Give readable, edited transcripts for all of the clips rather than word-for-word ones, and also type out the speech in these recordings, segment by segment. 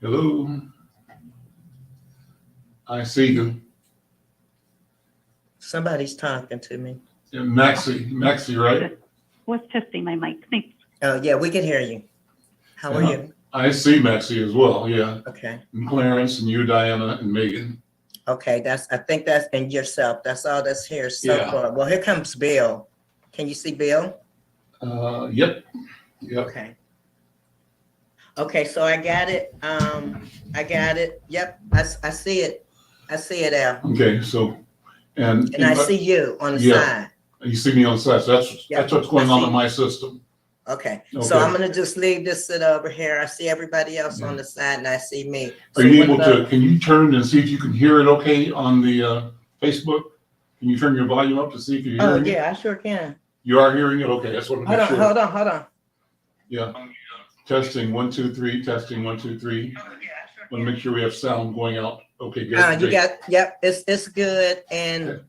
Hello. I see you. Somebody's talking to me. Maxie, right? Was testing my mic. Thanks. Oh, yeah, we can hear you. How are you? I see Maxie as well, yeah. Okay. And Clarence and you, Diana, and Megan. Okay, I think that's and yourself. That's all that's here so Yeah. far. Well, here comes Bill. Can you see Bill? Yep. Okay. Okay, so I got it. I got it. Yep, I see it. I see it, Al. Okay, so and I see you on the side. You see me on the side. So that's what's going on in my system. Okay, so I'm gonna just leave this sit over here. I see everybody else on the side, and I see me. Are you able to? Can you turn and see if you can hear it? Okay, on the Facebook. Can you turn your volume up to see if you're hearing it? Oh yeah, I sure can. You are hearing it. Okay, that's what I'm sure. Hold on. Yeah. Testing 1 2 3. Testing 1 2 3. Want to make sure we have sound going out. Okay, good. You got, yep, it's good. And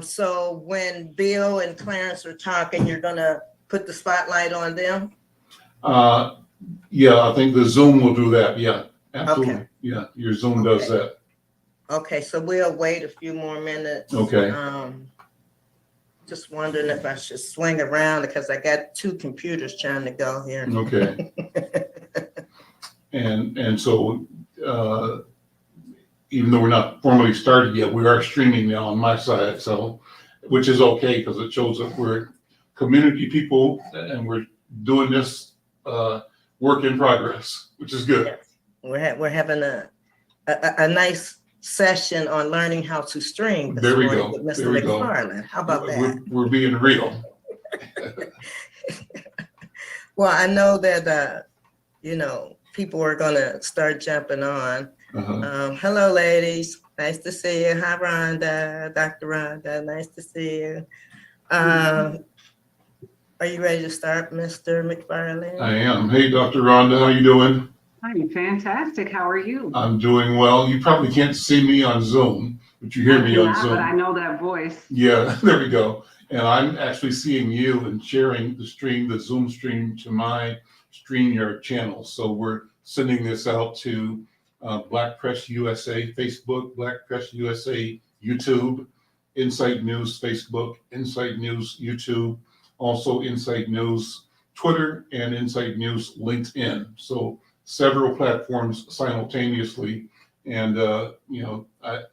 so when Bill and Clarence are talking, you're gonna put the spotlight on them? Yeah, I think the Zoom will do that. Yeah, absolutely. Okay. Yeah, your Zoom does that. Okay, so we'll wait a few more minutes. Okay. Just wondering if I should swing around because I got two computers trying to go here. Okay. and so even though we're not formally started yet, we are streaming now on my side, so which is okay because it shows that we're community people and we're doing this work in progress, which is good. We're having a nice session on learning how to stream this morning with Mr. McFarland. How about that? We're being real. Well, I know that people are gonna start jumping on. Hello, ladies. Nice to see you. Hi, Ronda, Dr. Ronda. Nice to see you. Are you ready to start, Mr. McFarland? I am. Hey, Dr. Ronda, how you doing? I'm fantastic. How are you? I'm doing well. You probably can't see me on Zoom, but you hear me on Zoom. But I know that voice. Yeah, there we go. And I'm actually seeing you and sharing the stream, the Zoom stream, to my StreamYard channel. So we're sending this out to Black Press USA Facebook, Black Press USA YouTube, Insight News Facebook, Insight News YouTube, also Insight News Twitter, and Insight News LinkedIn. So several platforms simultaneously. And,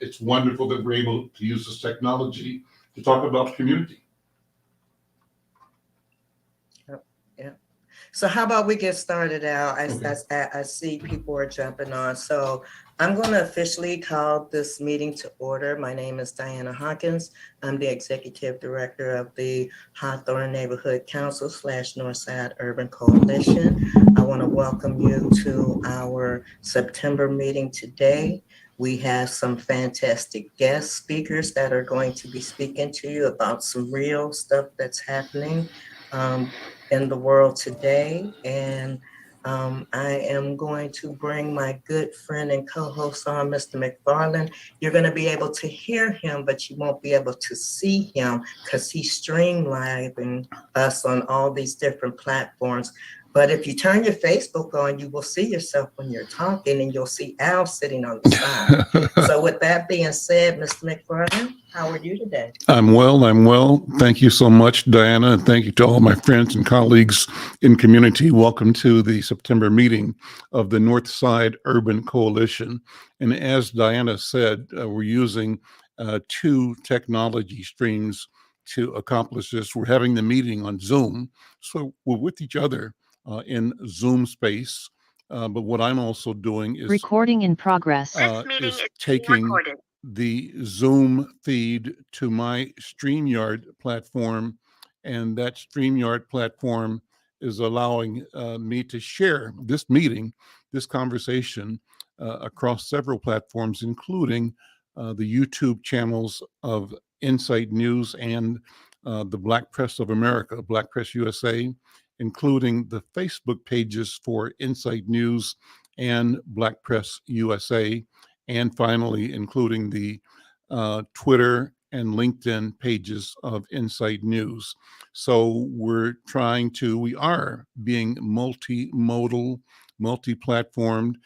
it's wonderful that we're able to use this technology to talk about community. So how about we get started out? I see people are jumping on. So I'm going to officially call this meeting to order. My name is Diana Hawkins. I'm the Executive Director of the Hawthorne Neighborhood Council / Northside Urban Coalition. I want to welcome you to our September meeting today. We have some fantastic guest speakers that are going to be speaking to you about some real stuff that's happening in the world today. And I am going to bring my good friend and co-host on, Mr. McFarland. You're going to be able to hear him, but you won't be able to see him because he's streamlining us on all these different platforms. But if you turn your Facebook on, you will see yourself when you're talking, and you'll see Al sitting on the side. So with that being said, Mr. McFarland, how are you today? I'm well. Thank you so much, Diana. And thank you to all my friends and colleagues in community. Welcome to the September meeting of the Northside Urban Coalition. And as Diana said, we're using two technology streams to accomplish this. We're having the meeting on Zoom. So we're with each other in Zoom space. But what I'm also doing is recording in progress. This meeting is taking the Zoom feed to my StreamYard platform, and that StreamYard platform is allowing me to share this meeting, this conversation across several platforms, including the YouTube channels of Insight News and the Black Press of America, Black Press USA, including the Facebook pages for Insight News and Black Press USA, and finally, including the Twitter and LinkedIn pages of Insight News. So we are being multimodal, multi-platformed,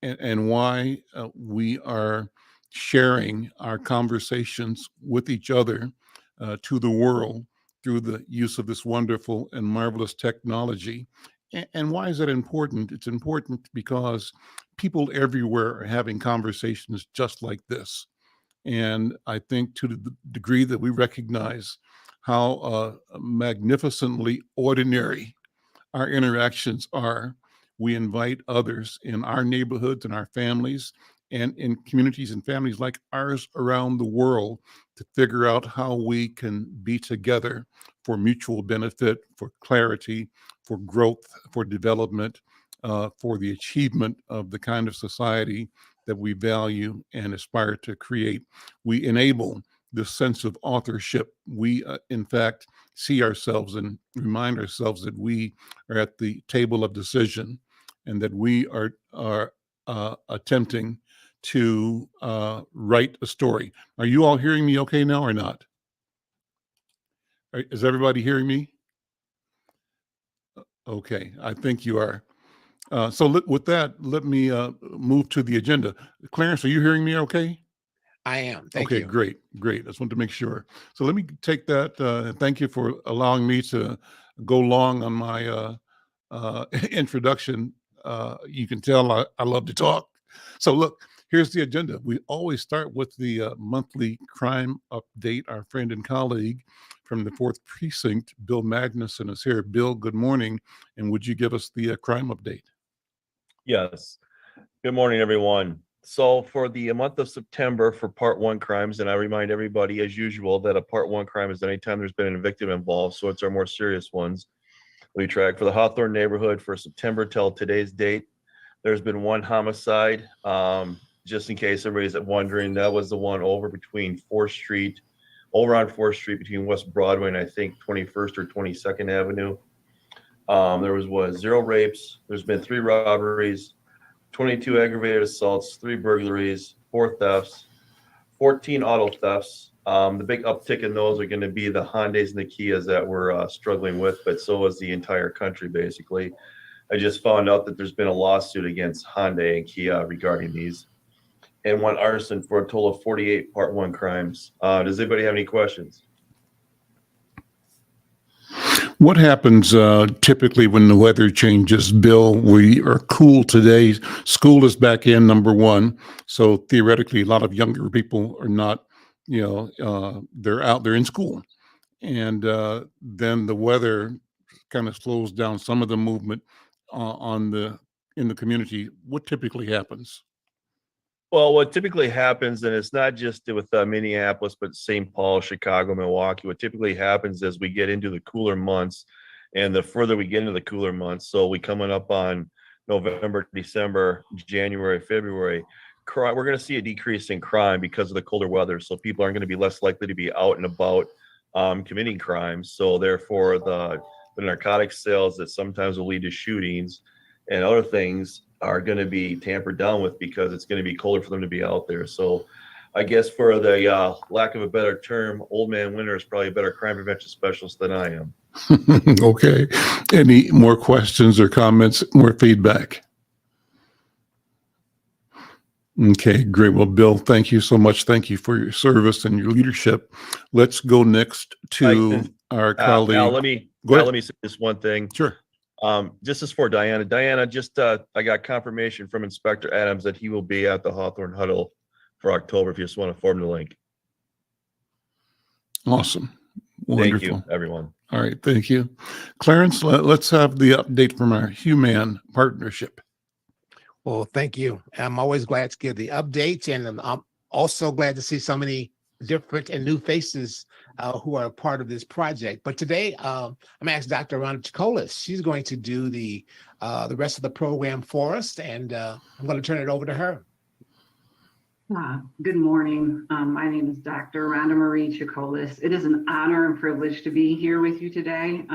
and why we are sharing our conversations with each other to the world through the use of this wonderful and marvelous technology. And why is that important? It's important because people everywhere are having conversations just like this. And I think to the degree that we recognize how magnificently ordinary our interactions are, we invite others in our neighborhoods and our families and in communities and families like ours around the world to figure out how we can be together for mutual benefit, for clarity, for growth, for development, for the achievement of the kind of society that we value and aspire to create. We enable this sense of authorship. We, in fact, see ourselves and remind ourselves that we are at the table of decision and that we are attempting to write a story. Are you all hearing me okay now or not? Is everybody hearing me? Okay, I think you are. With that, let me move to the agenda. Clarence, are you hearing me okay? I am. Thank Okay, you. great. I just wanted to make sure. So let me take that. And thank you for allowing me to go long on my introduction. You can tell I love to talk. So look, here's the agenda. We always start with the monthly crime update. Our friend and colleague from the 4th Precinct, Bill Magnuson, is here. Bill, good morning. And would you give us the crime update? Yes. Good morning, everyone. So for the month of September for Part 1 crimes, and I remind everybody as usual that a Part 1 crime is anytime there's been a victim involved, so it's our more serious ones. We track for the Hawthorne neighborhood for September till today's date. There's been one homicide. Just in case everybody's wondering, that was the one over between 4th Street, over on 4th Street between West Broadway and I think 21st or 22nd Avenue. There was 0 rapes. There's been 3 robberies, 22 aggravated assaults, 3 burglaries, 4 thefts, 14 auto thefts. The big uptick in those are going to be the Hondas and the Kias that we're struggling with, but so is the entire country, basically. I just found out that there's been a lawsuit against Hyundai and Kia regarding these, and 1 arson for a total of 48 Part 1 crimes. Does anybody have any questions? What happens typically when the weather changes, Bill? We are cool today. School is back in, number one. So theoretically, a lot of younger people are not, they're out there in school. And then the weather kind of slows down some of the movement in the community. What typically happens? Well, what typically happens, and it's not just with Minneapolis, but St. Paul, Chicago, Milwaukee, what typically happens as we get into the cooler months, and the further we get into the cooler months, so we coming up on November, December, January, February, we're going to see a decrease in crime because of the colder weather. So people aren't going to be less likely to be out and about committing crimes. So therefore, the narcotics sales that sometimes will lead to shootings and other things are going to be tampered down with because it's going to be colder for them to be out there. So I guess for the lack of a better term, old man Winter is probably a better crime prevention specialist than I am. Okay. Any more questions or comments, more feedback? Okay, great. Well, Bill, thank you so much. Thank you for your service and your leadership. Let's go next to our colleague. Let me say this one thing. Sure. This is for Diana. Diana, just I got confirmation from Inspector Adams that he will be at the Hawthorne Huddle for October if you just want to form the link. Awesome. Wonderful. Thank you, everyone. All right, thank you. Clarence, let's have the update from our Human Partnership. Well, thank you. I'm always glad to give the updates, and I'm also glad to see so many different and new faces who are a part of this project. But today, I'm asked Dr. Ronda Chacolis. She's going to do the rest of the program for us, and I'm going to turn it over to her. Good morning. My name is Dr. Ronda Marie Chacolis. It is an honor and privilege to be here with you today.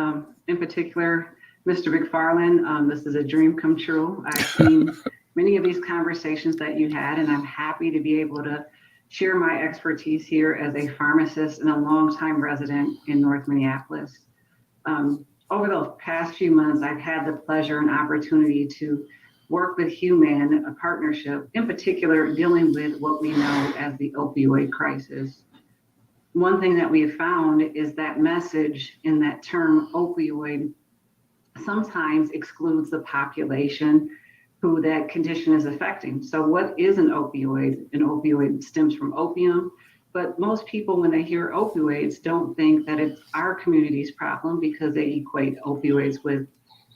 In particular, Mr. McFarland, this is a dream come true. I've seen many of these conversations that you had, and I'm happy to be able to share my expertise here as a pharmacist and a longtime resident in North Minneapolis. Over the past few months, I've had the pleasure and opportunity to work with Human, a partnership, in particular dealing with what we know as the opioid crisis. One thing that we have found is that message in that term opioid sometimes excludes the population who that condition is affecting. So what is an opioid? An opioid stems from opium, but most people, when they hear opioids, don't think that it's our community's problem because they equate opioids with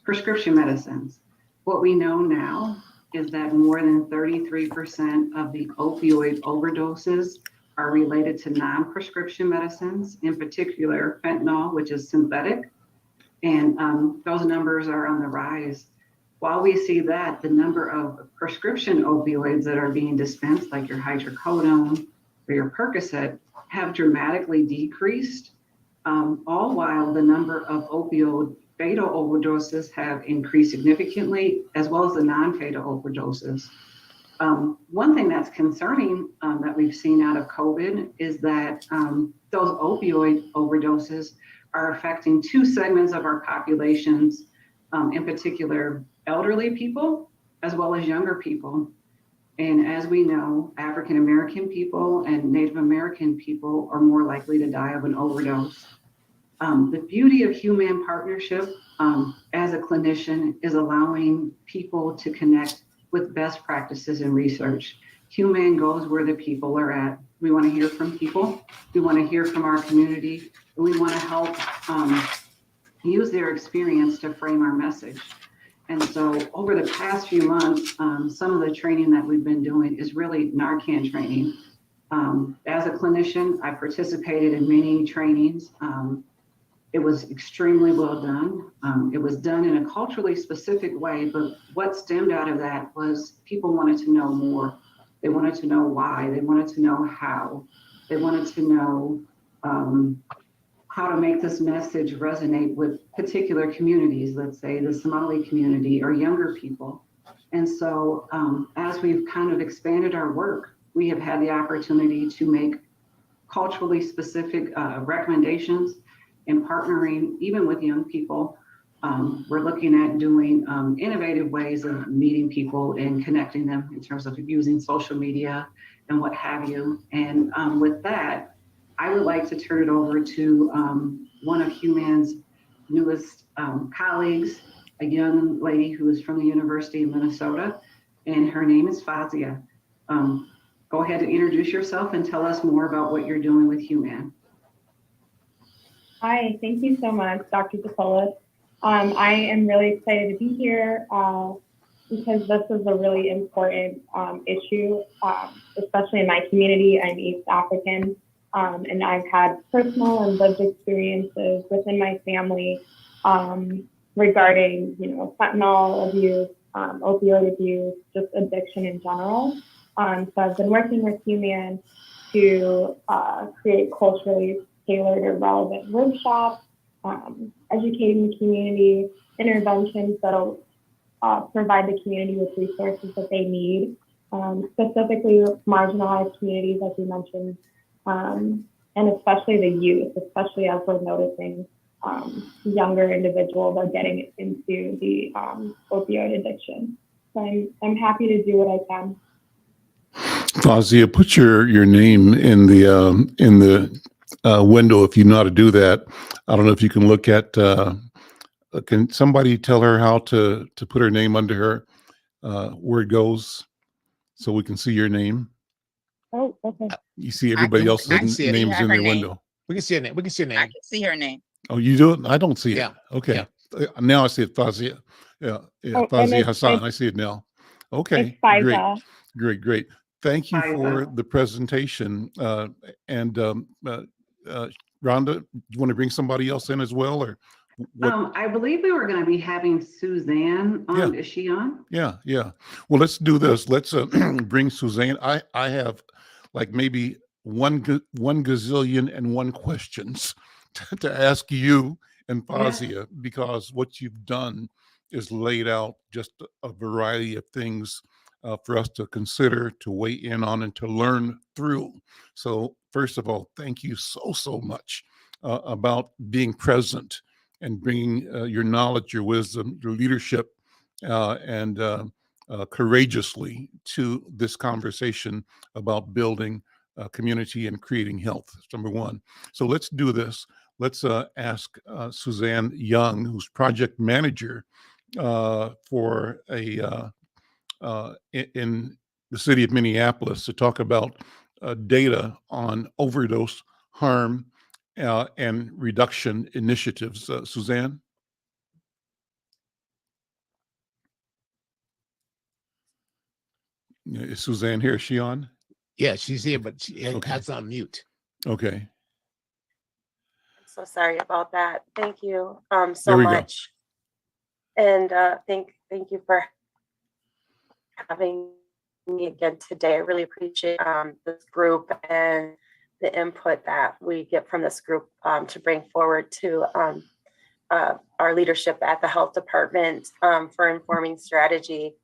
prescription medicines. What we know now is that more than 33% of the opioid overdoses are related to non-prescription medicines, in particular fentanyl, which is synthetic. And those numbers are on the rise. While we see that, the number of prescription opioids that are being dispensed, like your hydrocodone or your Percocet, have dramatically decreased, all while the number of opioid fatal overdoses have increased significantly, as well as the non-fatal overdoses. One thing that's concerning that we've seen out of COVID is that those opioid overdoses are affecting two segments of our populations, in particular, elderly people, as well as younger people. And as we know, African American people and Native American people are more likely to die of an overdose. The beauty of Human Partnership as a clinician is allowing people to connect with best practices and research. Human goes where the people are at. We want to hear from people. We want to hear from our community. And we want to help use their experience to frame our message. And so over the past few months, some of the training that we've been doing is really Narcan training. As a clinician, I participated in many trainings. It was extremely well done. It was done in a culturally specific way, but what stemmed out of that was people wanted to know more. They wanted to know why. They wanted to know how. They wanted to know how to make this message resonate with particular communities, let's say the Somali community or younger people. And so as we've kind of expanded our work, we have had the opportunity to make culturally specific recommendations in partnering even with young people. We're looking at doing innovative ways of meeting people and connecting them in terms of using social media and what have you. And with that, I would like to turn it over to one of Human's newest colleagues, a young lady who is from the University of Minnesota, and her name is Fazia. Go ahead and introduce yourself and tell us more about what you're doing with Human. Hi, thank you so much, Dr. Chacolas. I am really excited to be here because this is a really important issue, especially in my community. I'm East African, and I've had personal and lived experiences within my family regarding, fentanyl abuse, opioid abuse, just addiction in general. So I've been working with Human to create culturally tailored or relevant workshops, educating the community, interventions that'll provide the community with resources that they need, specifically marginalized communities, as you mentioned, and especially the youth, especially as we're noticing younger individuals are getting into the opioid addiction. So I'm happy to do what I can. Fazia, put your name in the window if you know how to do that. I don't know if you can look at. Can somebody tell her how to put her name under her where it goes, so we can see your name? Oh, okay. You see everybody else's names in the window. We can see her name. We can see her name. I can see her name. Oh, you do it? I don't see it. Yeah. Okay. Now I see it, Fazia. Yeah. Oh, Fazia Hassan. I see it now. Okay. It's Faiza. Great. Thank you Faiza. for the presentation. And Rhonda, do you want to bring somebody else in as well, or what? I believe we were going to be having Suzanne on. Yeah. Is she on? Yeah. Well, let's do this. Let's bring Suzanne. I have like maybe one gazillion and one questions to ask you and Fazia, because what you've done is laid out just a variety of things for us to consider, to weigh in on, and to learn through. So first of all, thank you so much about being present and bringing your knowledge, your wisdom, your leadership, and courageously to this conversation about building community and creating health. That's number one. So let's do this. Let's ask Suzanne Young, who's project manager for in the city of Minneapolis, to talk about data on overdose harm and reduction initiatives. Suzanne? Is Suzanne here? Is she on? Yeah, she's here, but she Okay. has on mute. Okay. I'm so sorry about that. Thank you There so we go. much. And thank you for having me again today. I really appreciate this group and the input that we get from this group to bring forward to our leadership at the health department for informing strategy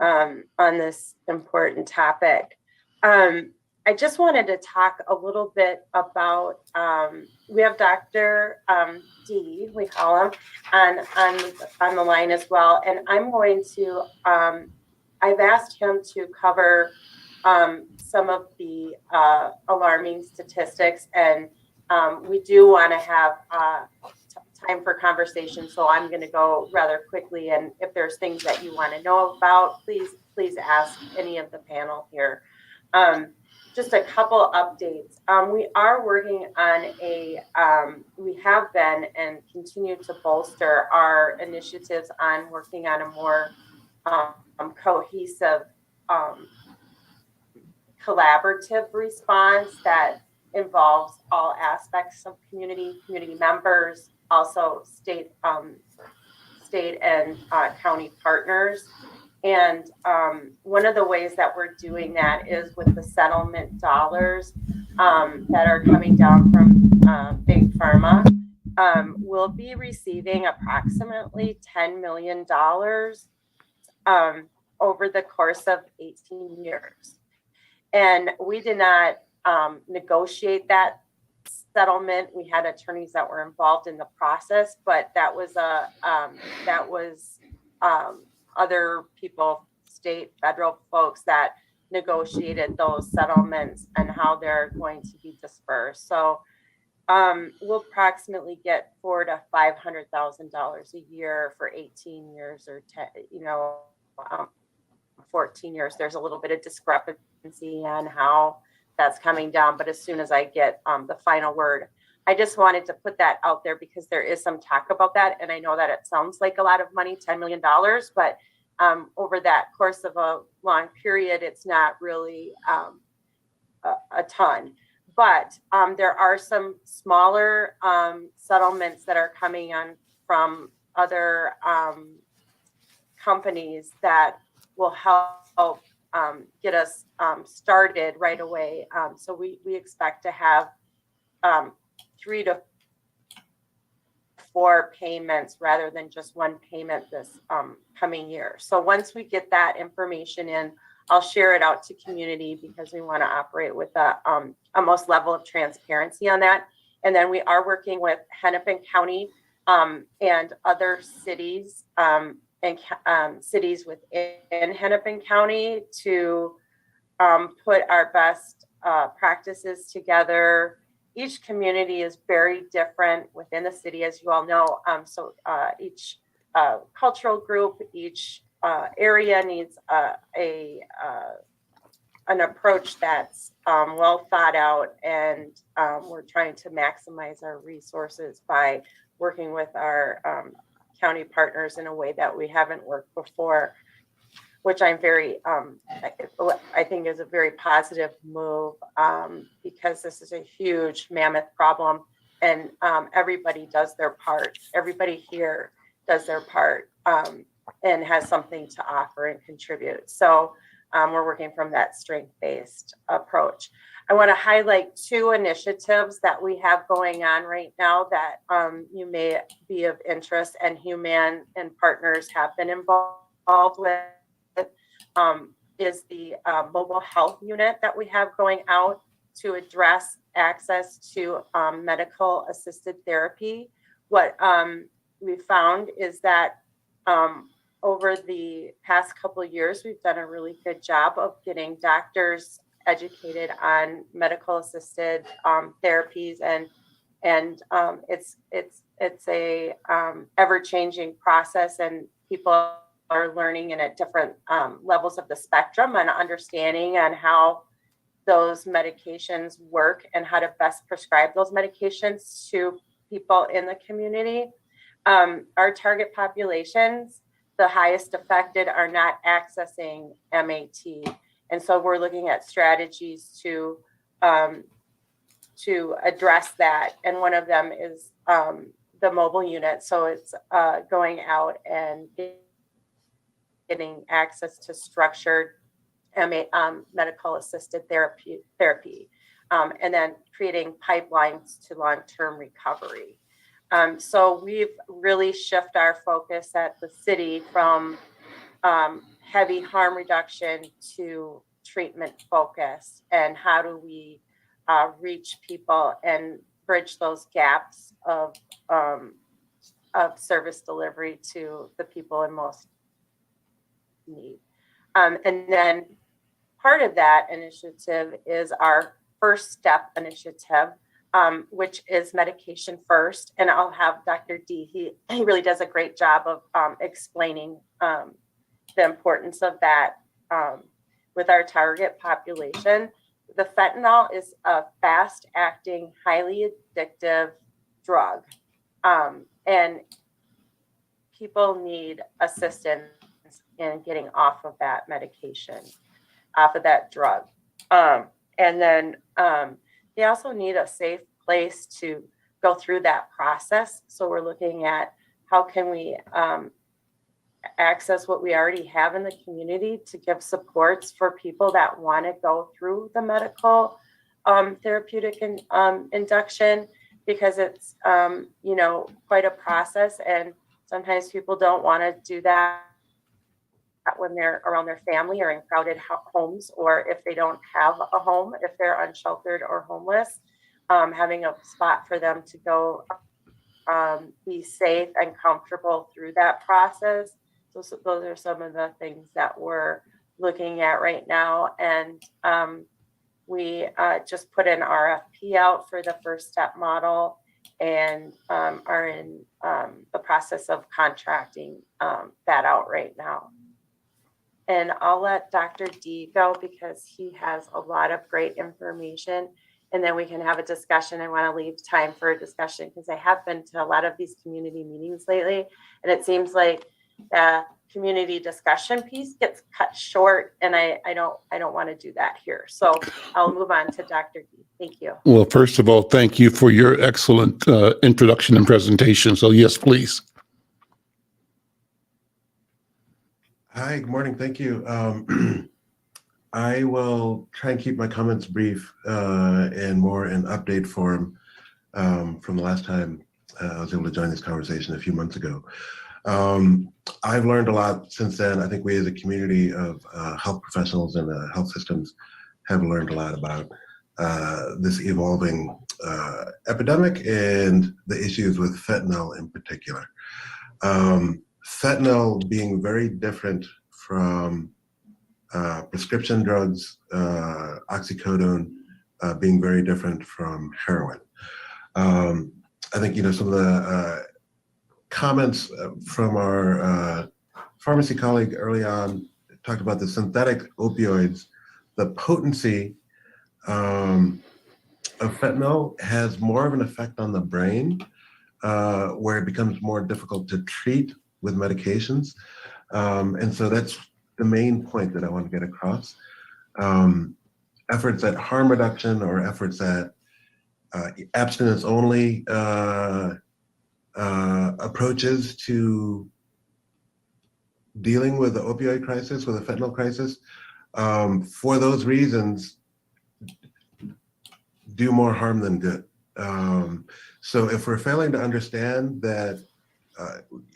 on this important topic. I just wanted to talk a little bit about, we have Dr. D, we call him, on the line as well. And I'm going to, I've asked him to cover some of the alarming statistics, and we do want to have time for conversation. So I'm going to go rather quickly. And if there's things that you want to know about, please ask any of the panel here. Just a couple updates. We are working on we have been and continue to bolster our initiatives on working on a more cohesive, collaborative response that involves all aspects of community members, also state and county partners. And one of the ways that we're doing that is with the settlement dollars that are coming down from Big Pharma. We'll be receiving approximately $10 million over the course of 18 years. And we did not negotiate that settlement. We had attorneys that were involved in the process, but that was other people, state, federal folks that negotiated those settlements and how they're going to be dispersed. So we'll approximately get $400,000 to $500,000 a year for 18 years or 14 years. There's a little bit of discrepancy on how that's coming down, but as soon as I get the final word, I just wanted to put that out there because there is some talk about that. And I know that it sounds like a lot of money, $10 million, but over that course of a long period, it's not really a ton. But there are some smaller settlements that are coming on from other companies that will help get us started right away. So we expect to have 3 to 4 payments rather than just one payment this coming year. So once we get that information in, I'll share it out to community because we want to operate with the most level of transparency on that. And then we are working with Hennepin County and other cities and cities within Hennepin County to put our best practices together. Each community is very different within the city, as you all know. So each cultural group, each area needs an approach that's well thought out, and we're trying to maximize our resources by working with our county partners in a way that we haven't worked before, which I'm very, I think is a very positive move because this is a huge mammoth problem, and everybody does their part. Everybody here does their part and has something to offer and contribute. So we're working from that strength-based approach. I want to highlight 2 initiatives that we have going on right now that you may be of interest, and Human and partners have been involved with. Is the mobile health unit that we have going out to address access to medical assisted therapy. What we found is that over the past couple of years, we've done a really good job of getting doctors educated on medical assisted therapies, and it's a ever changing process, and people are learning in at different levels of the spectrum and understanding on how those medications work and how to best prescribe those medications to people in the community. Our target populations, the highest affected, are not accessing MAT. And so we're looking at strategies to address that. And one of them is the mobile unit. So it's going out and getting access to structured medical assisted therapy, and then creating pipelines to long-term recovery. So we've really shifted our focus at the city from heavy harm reduction to treatment focus, and how do we reach people and bridge those gaps of service delivery to the people in most need. And then part of that initiative is our First Step initiative, which is medication first. And I'll have Dr. D, he really does a great job of explaining the importance of that with our target population. The fentanyl is a fast acting, highly addictive drug. And people need assistance in getting off of that medication, off of that drug. And then they also need a safe place to go through that process. So we're looking at how can we access what we already have in the community to give supports for people that want to go through the medical therapeutic induction, because it's quite a process, and sometimes people don't want to do that when they're around their family or in crowded homes, or if they don't have a home, if they're unsheltered or homeless, having a spot for them to go be safe and comfortable through that process. So those are some of the things that we're looking at right now. And we just put an RFP out for the First Step model, and are in the process of contracting that out right now. And I'll let Dr. D go because he has a lot of great information, and then we can have a discussion. I want to leave time for a discussion because I have been to a lot of these community meetings lately, and it seems like the community discussion piece gets cut short, and I don't want to do that here. So I'll move on to Dr. D. Thank you. Well, first of all, thank you for your excellent introduction and presentation. So yes, please. Hi, good morning. Thank you. I will try and keep my comments brief and more in update form from the last time I was able to join this conversation a few months ago. I've learned a lot since then. I think we as a community of health professionals and health systems have learned a lot about this evolving epidemic and the issues with fentanyl in particular. Fentanyl being very different from prescription drugs, oxycodone being very different from heroin. I think, some of the comments from our pharmacy colleague early on talked about the synthetic opioids. The potency of fentanyl has more of an effect on the brain, where it becomes more difficult to treat with medications. And so that's the main point that I want to get across. Efforts at harm reduction or efforts at abstinence only approaches to dealing with the opioid crisis, with the fentanyl crisis, for those reasons, do more harm than good. So if we're failing to understand that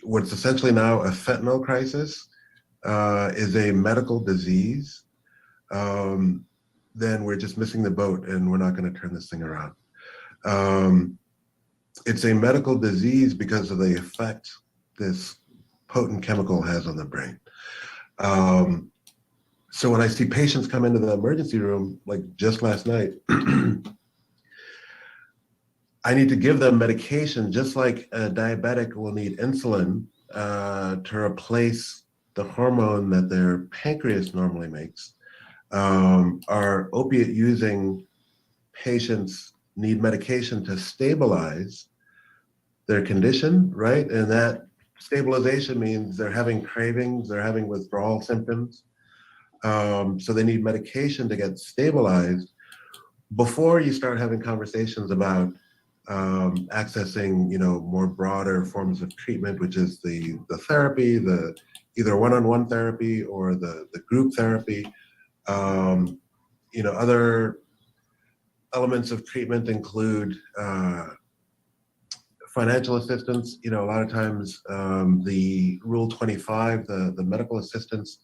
what's essentially now a fentanyl crisis is a medical disease, then we're just missing the boat and we're not going to turn this thing around. It's a medical disease because of the effect this potent chemical has on the brain. So when I see patients come into the emergency room, like just last night, I need to give them medication, just like a diabetic will need insulin to replace the hormone that their pancreas normally makes. Our opiate using patients need medication to stabilize their condition, right? And that stabilization means they're having cravings, they're having withdrawal symptoms. So they need medication to get stabilized before you start having conversations about accessing, more broader forms of treatment, which is the therapy, the either one-on-one therapy or the group therapy. Other elements of treatment include financial assistance. A lot of times the Rule 25, the medical assistance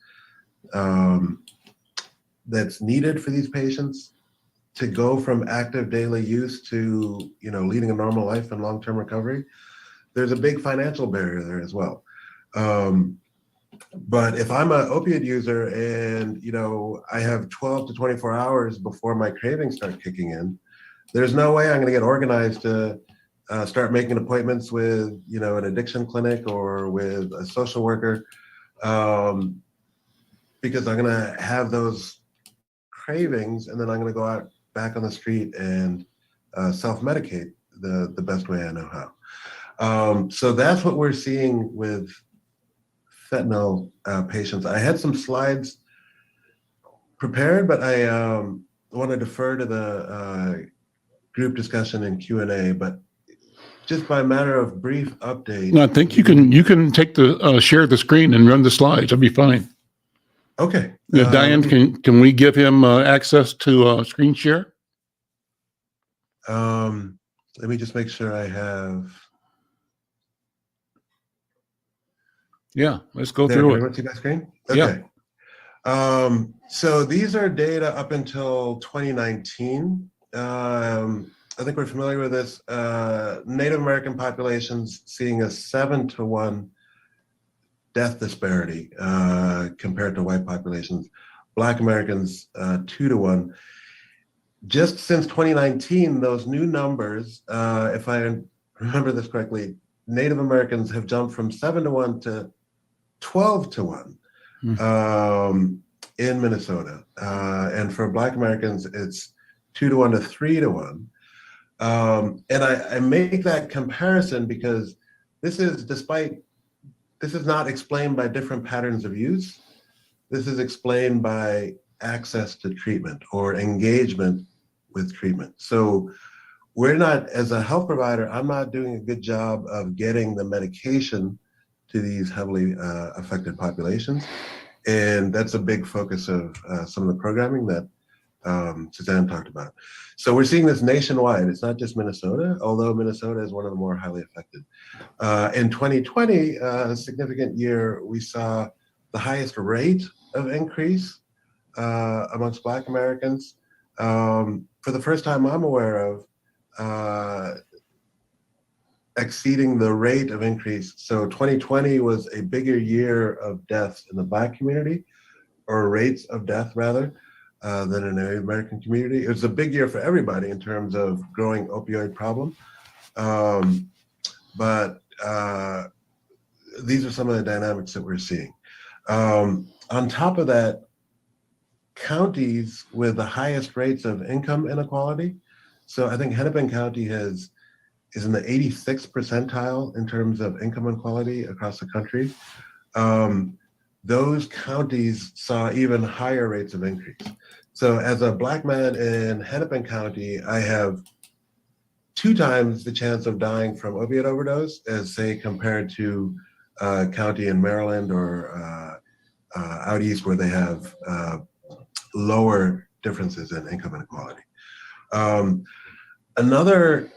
that's needed for these patients to go from active daily use to leading a normal life and long-term recovery, there's a big financial barrier there as well. But if I'm an opioid user and I have 12 to 24 hours before my cravings start kicking in, there's no way I'm going to get organized to start making appointments with an addiction clinic or with a social worker, because I'm going to have those cravings, and then I'm going to go out back on the street and self-medicate the best way I know how. So that's what we're seeing with fentanyl patients. I had some slides prepared, but I want to defer to the group discussion and Q&A, but just by matter of brief update. No, I think you can take the share the screen and run the slides. That'll be fine. Okay. Yeah, Diane, can we give him access to screen share? Let me just make sure I have. Yeah, let's go There, through can it. everyone see my screen? Yeah. Okay. So these are data up until 2019. I think we're familiar with this. Native American populations seeing a 7-to-1 death disparity compared to white populations. Black Americans 2-to-1. Just since 2019, those new numbers, if I remember this correctly, Native Americans have jumped from 7-to-1 to 12-to-1 in Minnesota. And for Black Americans, it's 2-to-1 to 3-to-1. And I make that comparison because this is not explained by different patterns of use. This is explained by access to treatment or engagement with treatment. So we're not, as a health provider, I'm not doing a good job of getting the medication to these heavily affected populations. And that's a big focus of some of the programming that Suzanne talked about. So we're seeing this nationwide. It's not just Minnesota, although Minnesota is one of the more highly affected. In 2020, a significant year, we saw the highest rate of increase amongst Black Americans. For the first time I'm aware of, exceeding the rate of increase. So 2020 was a bigger year of deaths in the Black community, or rates of death rather, than in the Native American community. It was a big year for everybody in terms of growing opioid problem. But these are some of the dynamics that we're seeing. On top of that, counties with the highest rates of income inequality. So I think Hennepin County is in the 86th percentile in terms of income inequality across the country. Those counties saw even higher rates of increase. So as a Black man in Hennepin County, I have 2 times the chance of dying from opiate overdose as, say, compared to a county in Maryland or out east where they have lower differences in income inequality. Another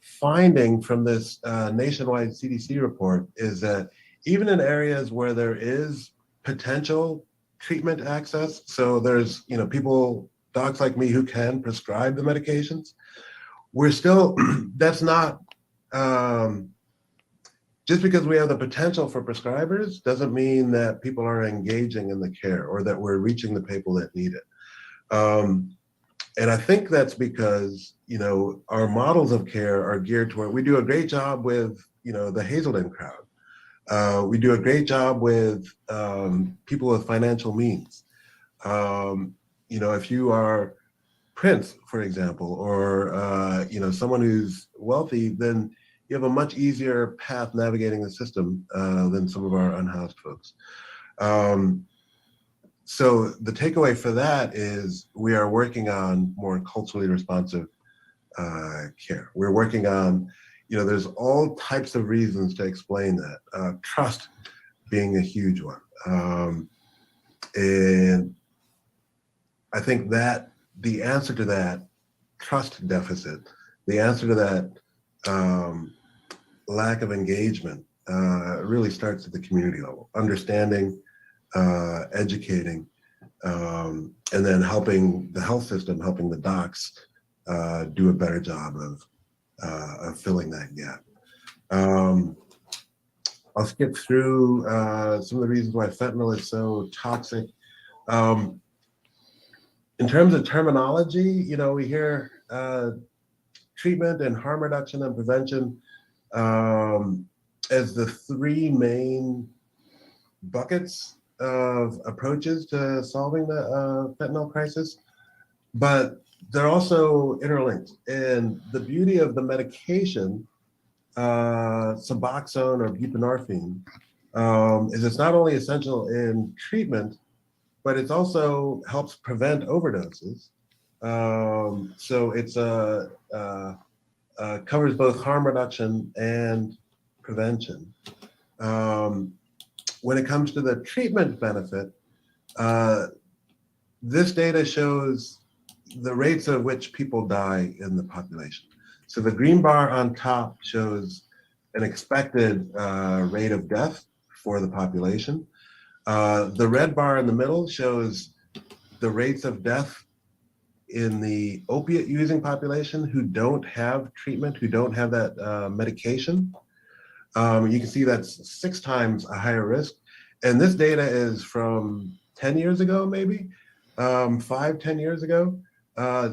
finding from this nationwide CDC report is that even in areas where there is potential treatment access, so there's people, docs like me, who can prescribe the medications, we're still, that's not just because we have the potential for prescribers doesn't mean that people are engaging in the care or that we're reaching the people that need it. And I think that's because, you know, our models of care are geared toward, we do a great job with, you know, the Hazelden crowd. We do a great job with people with financial means. You know, if you are Prince, for example, or, you know, someone who's wealthy, then you have a much easier path navigating the system than some of our unhoused folks. So the takeaway for that is we are working on more culturally responsive care. We're working on, you know, there's all types of reasons to explain that. Trust being a huge one. And I think that the answer to that trust deficit, the answer to that lack of engagement really starts at the community level, understanding, educating, and then helping the health system, helping the docs do a better job of filling that gap. I'll skip through some of the reasons why fentanyl is so toxic. In terms of terminology, you know, we hear treatment and harm reduction and prevention as the three main buckets of approaches to solving the fentanyl crisis, but they're also interlinked. And the beauty of the medication, Suboxone or buprenorphine, is it's not only essential in treatment, but it also helps prevent overdoses. So it's covers both harm reduction and prevention. When it comes to the treatment benefit, this data shows the rates at which people die in the population. So the green bar on top shows an expected rate of death for the population. The red bar in the middle shows the rates of death in the opiate using population who don't have treatment, who don't have that medication. You can see that's 6 times a higher risk. And this data is from 10 years ago, maybe 5-10 years ago.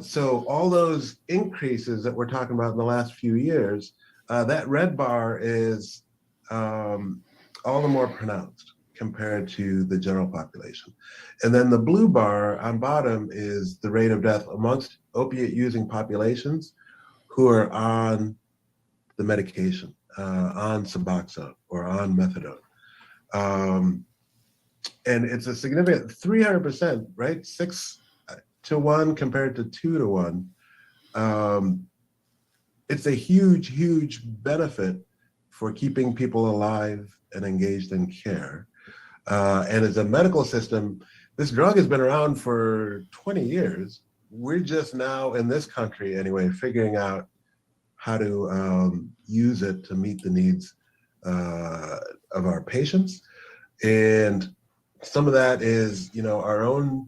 So all those increases that we're talking about in the last few years, that red bar is all the more pronounced compared to the general population. And then the blue bar on bottom is the rate of death amongst opiate using populations who are on the medication, on Suboxone or on methadone. And it's a significant 300%, right? 6 to 1 compared to 2 to 1. It's a huge, huge benefit for keeping people alive and engaged in care. And as a medical system, this drug has been around for 20 years. We're just now in this country anyway, figuring out how to use it to meet the needs of our patients. And some of that is, you know, our own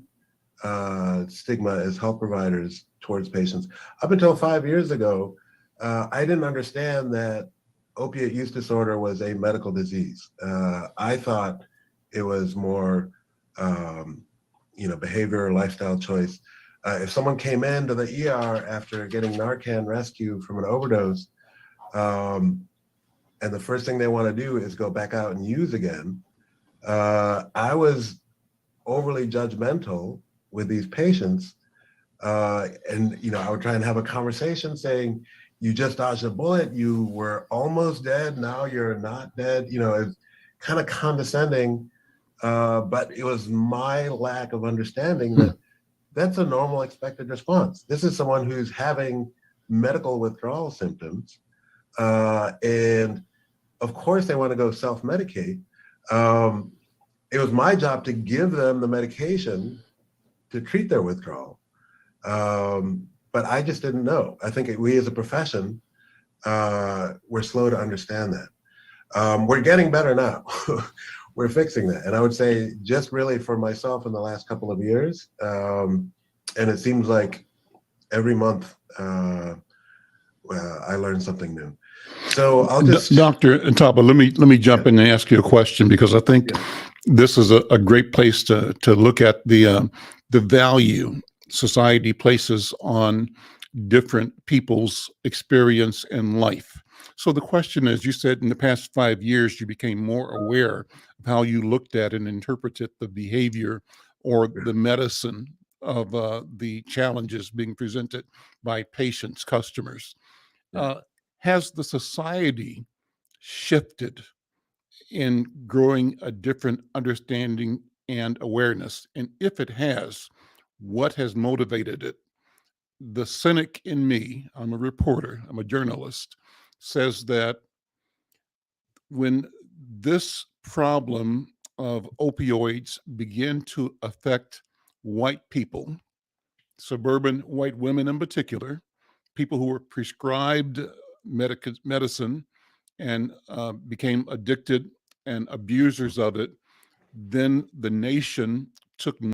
stigma as health providers towards patients. Up until 5 years ago, I didn't understand that opiate use disorder was a medical disease. I thought it was more, you know, behavior or lifestyle choice. If someone came into the ER after getting Narcan rescue from an overdose, and the first thing they want to do is go back out and use again, I was overly judgmental with these patients. And, you know, I would try and have a conversation saying, you just dodged a bullet, you were almost dead, now you're not dead. You know, it's kind of condescending, but it was my lack of understanding that that's a normal expected response. This is someone who's having medical withdrawal symptoms. And of course they want to go self-medicate. It was my job to give them the medication to treat their withdrawal. But I just didn't know. I think we as a profession, we're slow to understand that. We're getting better now. We're fixing that. And I would say just really for myself in the last couple of years, and it seems like every month I learned something new. So I'll just Dr. Ntaba, let me jump in and ask you a question, because I think this is a great place to look at the value society places on different people's experience in life. So the question is, you said in the past 5 years, you became more aware of how you looked at and interpreted the behavior or the medicine of the challenges being presented by patients, customers. Has the society shifted in growing a different understanding and awareness? And if it has, what has motivated it? The cynic in me, I'm a reporter, I'm a journalist, says that when this problem of opioids began to affect white people, suburban white women in particular, people who were prescribed medicine and became addicted and abusers of it, then the nation took